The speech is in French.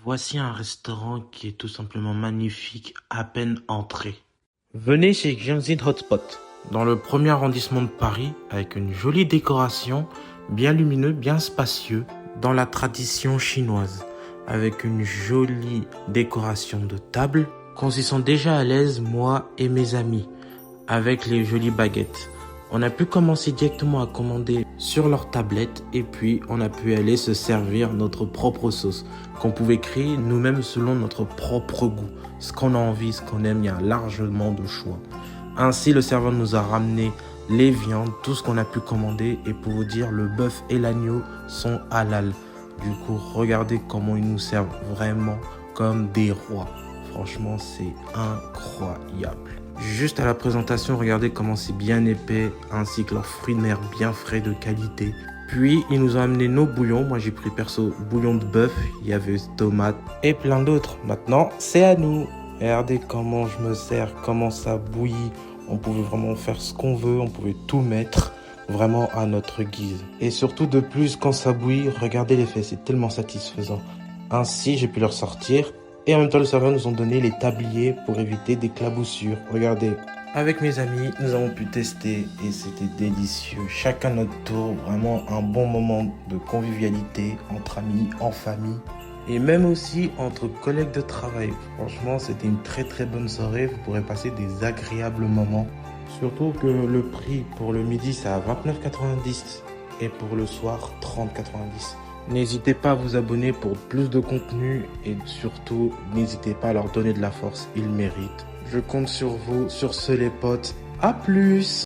Voici un restaurant qui est tout simplement magnifique, à peine entré. Venez chez Jiangxin Hotspot, dans le premier arrondissement de Paris, avec une jolie décoration, bien lumineux, bien spacieux, dans la tradition chinoise, avec une jolie décoration de table, qu'on s'y sent déjà à l'aise, moi et mes amis, avec les jolies baguettes. On a pu commencer directement à commander sur leur tablette et puis on a pu aller se servir notre propre sauce qu'on pouvait créer nous-mêmes selon notre propre goût. Ce qu'on a envie, ce qu'on aime, il y a largement de choix. Ainsi, le serveur nous a ramené les viandes, tout ce qu'on a pu commander et pour vous dire, le bœuf et l'agneau sont halal. Du coup, regardez comment ils nous servent vraiment comme des rois. Franchement, c'est incroyable. Juste à la présentation, regardez comment c'est bien épais, ainsi que leurs fruits de mer bien frais de qualité. Puis, ils nous ont amené nos bouillons. Moi, j'ai pris perso bouillon de bœuf, il y avait tomate et plein d'autres. Maintenant, c'est à nous. Regardez comment je me sers, comment ça bouillit. On pouvait vraiment faire ce qu'on veut, on pouvait tout mettre vraiment à notre guise. Et surtout de plus, quand ça bouillit, regardez l'effet, c'est tellement satisfaisant. Ainsi, j'ai pu leur sortir. Et en même temps, le serveur nous ont donné les tabliers pour éviter des claboussures. Regardez. Avec mes amis, nous avons pu tester et c'était délicieux. Chacun notre tour, vraiment un bon moment de convivialité entre amis, en famille et même aussi entre collègues de travail. Franchement, c'était une très très bonne soirée. Vous pourrez passer des agréables moments. Surtout que le prix pour le midi, c'est à 29,90 et pour le soir, 30,90. N'hésitez pas à vous abonner pour plus de contenu et surtout, n'hésitez pas à leur donner de la force, ils méritent. Je compte sur vous, sur ce les potes. À plus!